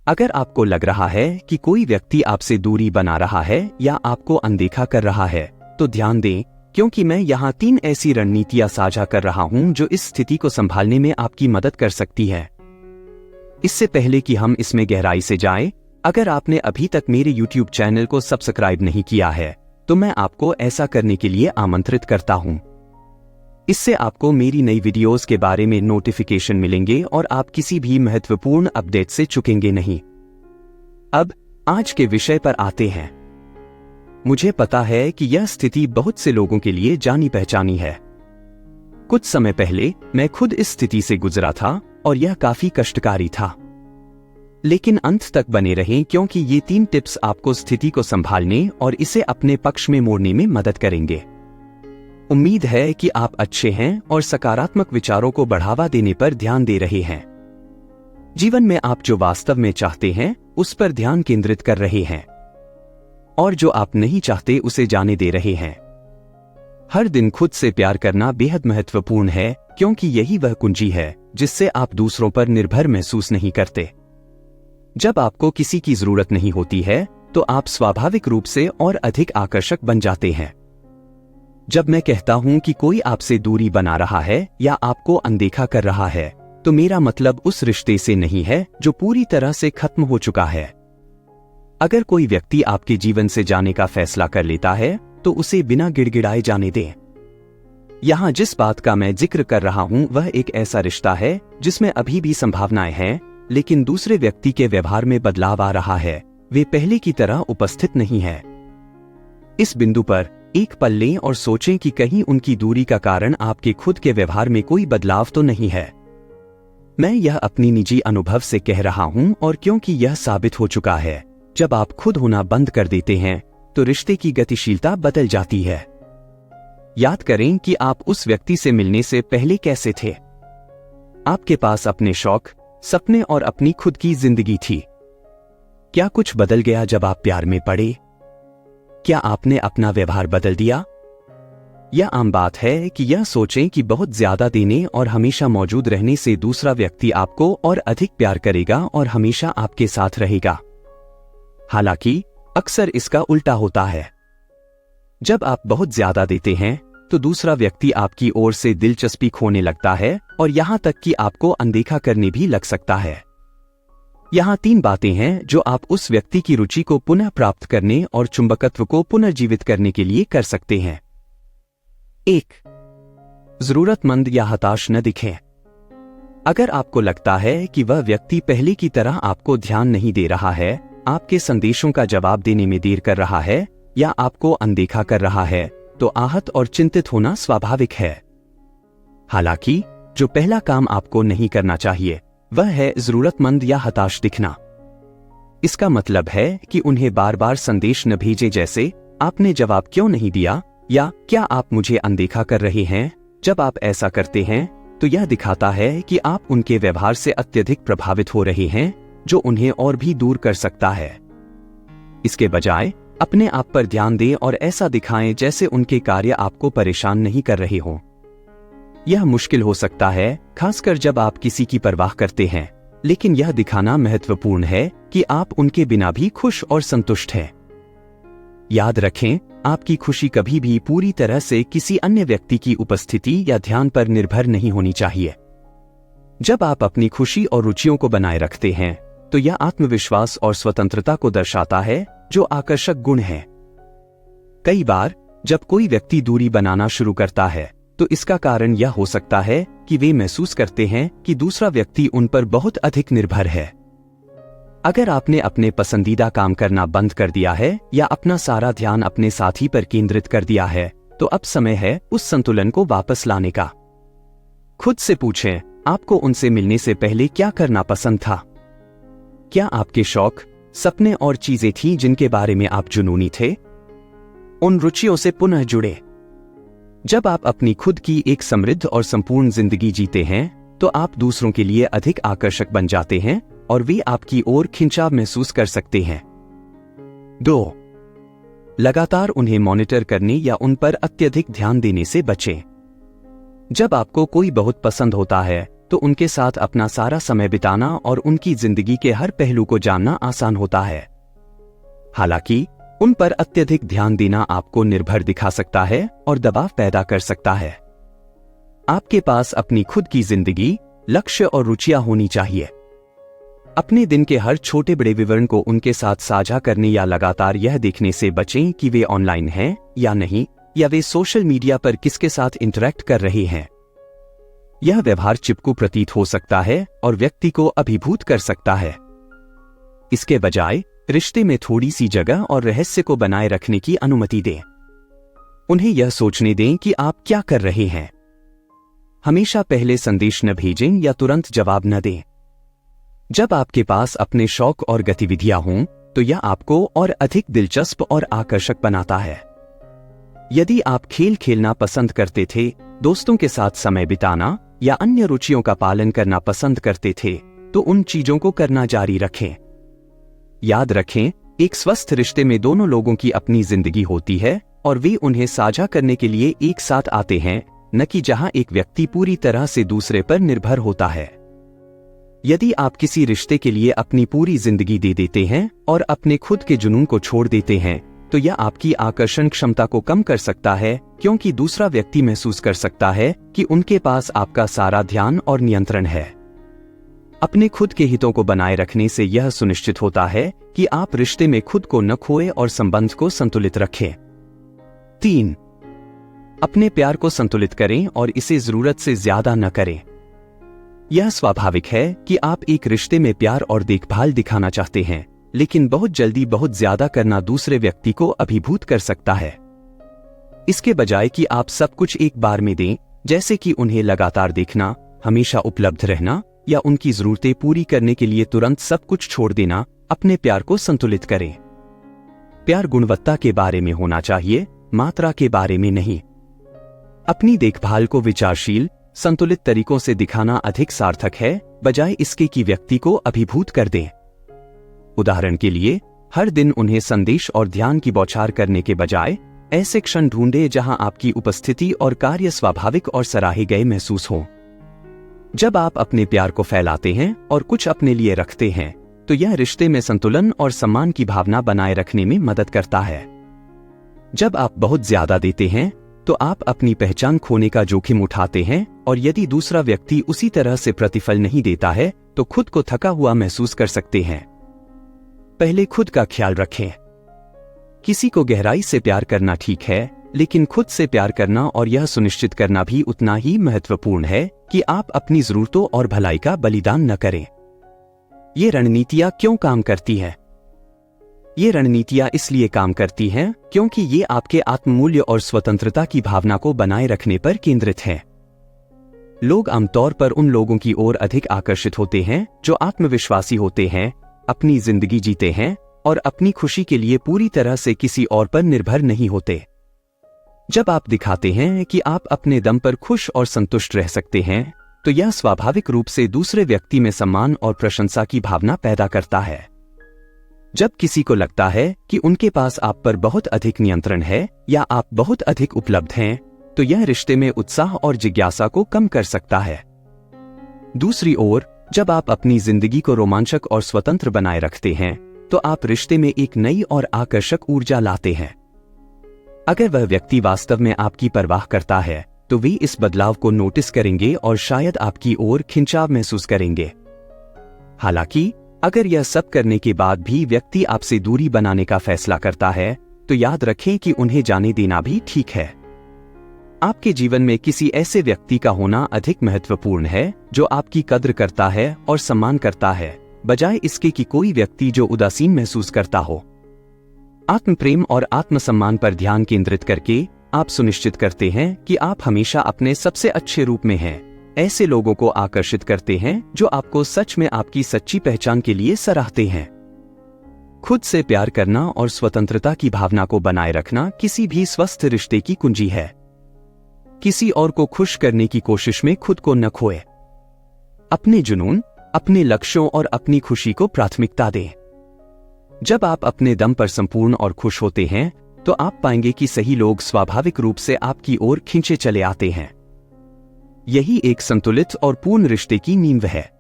अगर आपको लग रहा है कि कोई व्यक्ति आपसे दूरी बना रहा है या आपको अनदेखा कर रहा है, तो ध्यान दें, क्योंकि मैं यहाँ 3 ऐसी रणनीतियां साझा कर रहा हूं जो इस स्थिति को संभालने में आपकी मदद कर सकती है। इससे पहले कि हम इसमें गहराई से जाएं, अगर आपने अभी तक मेरे YouTube चैनल को सब्सक्राइब नहीं किया है, तो मैं आपको ऐसा करने के लिए आमंत्रित करता हूं। इससे आपको मेरी नई वीडियोस के बारे में नोटिफिकेशन मिलेंगे और आप किसी भी महत्वपूर्ण अपडेट से चूकेंगे नहीं। अब आज के विषय पर आते हैं। मुझे पता है कि यह स्थिति बहुत से लोगों के लिए जानी पहचानी है। कुछ समय पहले मैं खुद इस स्थिति से गुजरा था और यह काफी कष्टकारी था। लेकिन अंत तक बने रहें, क्योंकि ये 3 टिप्स आपको स्थिति को संभालने और इसे अपने पक्ष में मोड़ने में मदद करेंगे। उम्मीद है कि आप अच्छे हैं और सकारात्मक विचारों को बढ़ावा देने पर ध्यान दे रहे हैं। जीवन में आप जो वास्तव में चाहते हैं उस पर ध्यान केंद्रित कर रहे हैं और जो आप नहीं चाहते उसे जाने दे रहे हैं। हर दिन खुद से प्यार करना बेहद महत्वपूर्ण है, क्योंकि यही वह कुंजी है जिससे आप दूसरों पर निर्भर महसूस नहीं करते। जब आपको किसी की जरूरत नहीं होती है तो आप स्वाभाविक रूप से और अधिक आकर्षक बन जाते हैं। जब मैं कहता हूं कि कोई आपसे दूरी बना रहा है या आपको अनदेखा कर रहा है, तो मेरा मतलब उस रिश्ते से नहीं है जो पूरी तरह से खत्म हो चुका है। अगर कोई व्यक्ति आपके जीवन से जाने का फैसला कर लेता है, तो उसे बिना गिड़गिड़ाए जाने दें। यहां जिस बात का मैं जिक्र कर रहा हूं वह एक ऐसा रिश्ता है जिसमें अभी भी संभावनाएं हैं, लेकिन दूसरे व्यक्ति के व्यवहार में बदलाव आ रहा है। वे पहले की तरह उपस्थित नहीं है। इस बिंदु पर एक पल लें और सोचें कि कहीं उनकी दूरी का कारण आपके खुद के व्यवहार में कोई बदलाव तो नहीं है। मैं यह अपनी निजी अनुभव से कह रहा हूं, और क्योंकि यह साबित हो चुका है, जब आप खुद होना बंद कर देते हैं तो रिश्ते की गतिशीलता बदल जाती है। याद करें कि आप उस व्यक्ति से मिलने से पहले कैसे थे। आपके पास अपने शौक, सपने और अपनी खुद की जिंदगी थी। क्या कुछ बदल गया जब आप प्यार में पड़े? क्या आपने अपना व्यवहार बदल दिया? यह आम बात है कि यह सोचें कि बहुत ज्यादा देने और हमेशा मौजूद रहने से दूसरा व्यक्ति आपको और अधिक प्यार करेगा और हमेशा आपके साथ रहेगा। हालांकि अक्सर इसका उल्टा होता है। जब आप बहुत ज्यादा देते हैं तो दूसरा व्यक्ति आपकी ओर से दिलचस्पी खोने लगता है और यहां तक कि आपको अनदेखा करने भी लग सकता है। यहाँ 3 बातें हैं जो आप उस व्यक्ति की रुचि को पुनः प्राप्त करने और चुंबकत्व को पुनर्जीवित करने के लिए कर सकते हैं। 1. जरूरतमंद या हताश न दिखें। अगर आपको लगता है कि वह व्यक्ति पहले की तरह आपको ध्यान नहीं दे रहा है, आपके संदेशों का जवाब देने में देर कर रहा है या आपको अनदेखा कर रहा है, तो आहत और चिंतित होना स्वाभाविक है। हालांकि जो पहला काम आपको नहीं करना चाहिए वह है जरूरतमंद या हताश दिखना। इसका मतलब है कि उन्हें बार बार संदेश न भेजें, जैसे आपने जवाब क्यों नहीं दिया या क्या आप मुझे अनदेखा कर रहे हैं। जब आप ऐसा करते हैं तो यह दिखाता है कि आप उनके व्यवहार से अत्यधिक प्रभावित हो रहे हैं, जो उन्हें और भी दूर कर सकता है। इसके बजाय अपने आप पर ध्यान दें और ऐसा दिखाएं जैसे उनके कार्य आपको परेशान नहीं कर रहे हों। यह मुश्किल हो सकता है, खासकर जब आप किसी की परवाह करते हैं, लेकिन यह दिखाना महत्वपूर्ण है कि आप उनके बिना भी खुश और संतुष्ट हैं। याद रखें, आपकी खुशी कभी भी पूरी तरह से किसी अन्य व्यक्ति की उपस्थिति या ध्यान पर निर्भर नहीं होनी चाहिए। जब आप अपनी खुशी और रुचियों को बनाए रखते हैं तो यह आत्मविश्वास और स्वतंत्रता को दर्शाता है, जो आकर्षक गुण हैं। कई बार जब कोई व्यक्ति दूरी बनाना शुरू करता है तो इसका कारण यह हो सकता है कि वे महसूस करते हैं कि दूसरा व्यक्ति उन पर बहुत अधिक निर्भर है। अगर आपने अपने पसंदीदा काम करना बंद कर दिया है या अपना सारा ध्यान अपने साथी पर केंद्रित कर दिया है, तो अब समय है उस संतुलन को वापस लाने का। खुद से पूछें, आपको उनसे मिलने से पहले क्या करना पसंद था? क्या आपके शौक, सपने और चीजें थीं जिनके बारे में आप जुनूनी थे? उन रुचियों से पुनः जुड़े। जब आप अपनी खुद की एक समृद्ध और संपूर्ण जिंदगी जीते हैं तो आप दूसरों के लिए अधिक आकर्षक बन जाते हैं और वे आपकी ओर खिंचाव महसूस कर सकते हैं। 2. लगातार उन्हें मॉनिटर करने या उन पर अत्यधिक ध्यान देने से बचें। जब आपको कोई बहुत पसंद होता है तो उनके साथ अपना सारा समय बिताना और उनकी जिंदगी के हर पहलू को जानना आसान होता है। हालांकि उन पर अत्यधिक ध्यान देना आपको निर्भर दिखा सकता है और दबाव पैदा कर सकता है। आपके पास अपनी खुद की जिंदगी, लक्ष्य और रुचियां होनी चाहिए। अपने दिन के हर छोटे बड़े विवरण को उनके साथ साझा करने या लगातार यह देखने से बचें कि वे ऑनलाइन हैं या नहीं, या वे सोशल मीडिया पर किसके साथ इंटरैक्ट कर रहे हैं। यह व्यवहार चिपकू प्रतीत हो सकता है और व्यक्ति को अभिभूत कर सकता है। इसके बजाय रिश्ते में थोड़ी सी जगह और रहस्य को बनाए रखने की अनुमति दें। उन्हें यह सोचने दें कि आप क्या कर रहे हैं। हमेशा पहले संदेश न भेजें या तुरंत जवाब न दें। जब आपके पास अपने शौक और गतिविधियां हों, तो यह आपको और अधिक दिलचस्प और आकर्षक बनाता है। यदि आप खेल खेलना पसंद करते थे, दोस्तों के साथ समय बिताना या अन्य रुचियों का पालन करना पसंद करते थे, तो उन चीजों को करना जारी रखें। याद रखें, एक स्वस्थ रिश्ते में दोनों लोगों की अपनी जिंदगी होती है और वे उन्हें साझा करने के लिए एक साथ आते हैं, न कि जहां एक व्यक्ति पूरी तरह से दूसरे पर निर्भर होता है। यदि आप किसी रिश्ते के लिए अपनी पूरी जिंदगी दे देते हैं और अपने खुद के जुनून को छोड़ देते हैं, तो यह आपकी आकर्षण क्षमता को कम कर सकता है, क्योंकि दूसरा व्यक्ति महसूस कर सकता है कि उनके पास आपका सारा ध्यान और नियंत्रण है। अपने खुद के हितों को बनाए रखने से यह सुनिश्चित होता है कि आप रिश्ते में खुद को न खोएं और संबंध को संतुलित रखें। 3. अपने प्यार को संतुलित करें और इसे जरूरत से ज्यादा न करें। यह स्वाभाविक है कि आप एक रिश्ते में प्यार और देखभाल दिखाना चाहते हैं, लेकिन बहुत जल्दी बहुत ज्यादा करना दूसरे व्यक्ति को अभिभूत कर सकता है। इसके बजाय कि आप सब कुछ एक बार में दें, जैसे कि उन्हें लगातार देखना, हमेशा उपलब्ध रहना या उनकी जरूरतें पूरी करने के लिए तुरंत सब कुछ छोड़ देना, अपने प्यार को संतुलित करें। प्यार गुणवत्ता के बारे में होना चाहिए, मात्रा के बारे में नहीं। अपनी देखभाल को विचारशील, संतुलित तरीकों से दिखाना अधिक सार्थक है, बजाय इसके कि व्यक्ति को अभिभूत कर दें। उदाहरण के लिए, हर दिन उन्हें संदेश और ध्यान की बौछार करने के बजाय ऐसे क्षण ढूंढें जहां आपकी उपस्थिति और कार्य स्वाभाविक और सराहे गए महसूस हो। जब आप अपने प्यार को फैलाते हैं और कुछ अपने लिए रखते हैं, तो यह रिश्ते में संतुलन और सम्मान की भावना बनाए रखने में मदद करता है। जब आप बहुत ज्यादा देते हैं, तो आप अपनी पहचान खोने का जोखिम उठाते हैं, और यदि दूसरा व्यक्ति उसी तरह से प्रतिफल नहीं देता है, तो खुद को थका हुआ महसूस कर सकते हैं। पहले खुद का ख्याल रखें। किसी को गहराई से प्यार करना ठीक है, लेकिन खुद से प्यार करना और यह सुनिश्चित करना भी उतना ही महत्वपूर्ण है कि आप अपनी जरूरतों और भलाई का बलिदान न करें। ये रणनीतियां क्यों काम करती हैं? ये रणनीतियां इसलिए काम करती हैं क्योंकि ये आपके आत्ममूल्य और स्वतंत्रता की भावना को बनाए रखने पर केंद्रित हैं। लोग आमतौर पर उन लोगों की ओर अधिक आकर्षित होते हैं जो आत्मविश्वासी होते हैं, अपनी जिंदगी जीते हैं और अपनी खुशी के लिए पूरी तरह से किसी और पर निर्भर नहीं होते। जब आप दिखाते हैं कि आप अपने दम पर खुश और संतुष्ट रह सकते हैं, तो यह स्वाभाविक रूप से दूसरे व्यक्ति में सम्मान और प्रशंसा की भावना पैदा करता है। जब किसी को लगता है कि उनके पास आप पर बहुत अधिक नियंत्रण है या आप बहुत अधिक उपलब्ध हैं, तो यह रिश्ते में उत्साह और जिज्ञासा को कम कर सकता है। दूसरी ओर, जब आप अपनी जिंदगी को रोमांचक और स्वतंत्र बनाए रखते हैं, तो आप रिश्ते में एक नई और आकर्षक ऊर्जा लाते हैं। अगर वह व्यक्ति वास्तव में आपकी परवाह करता है, तो वे इस बदलाव को नोटिस करेंगे और शायद आपकी ओर खिंचाव महसूस करेंगे। हालांकि अगर यह सब करने के बाद भी व्यक्ति आपसे दूरी बनाने का फैसला करता है, तो याद रखें कि उन्हें जाने देना भी ठीक है। आपके जीवन में किसी ऐसे व्यक्ति का होना अधिक महत्वपूर्ण है जो आपकी कद्र करता है और सम्मान करता है, बजाय इसके कि कोई व्यक्ति जो उदासीन महसूस करता हो। आत्मप्रेम और आत्मसम्मान पर ध्यान केंद्रित करके आप सुनिश्चित करते हैं कि आप हमेशा अपने सबसे अच्छे रूप में हैं। ऐसे लोगों को आकर्षित करते हैं जो आपको सच में आपकी सच्ची पहचान के लिए सराहते हैं। खुद से प्यार करना और स्वतंत्रता की भावना को बनाए रखना किसी भी स्वस्थ रिश्ते की कुंजी है। किसी और को खुश करने की कोशिश में खुद को न खोए। अपने जुनून, अपने लक्ष्यों और अपनी खुशी को प्राथमिकता दें। जब आप अपने दम पर संपूर्ण और खुश होते हैं, तो आप पाएंगे कि सही लोग स्वाभाविक रूप से आपकी ओर खींचे चले आते हैं। यही एक संतुलित और पूर्ण रिश्ते की नींव है।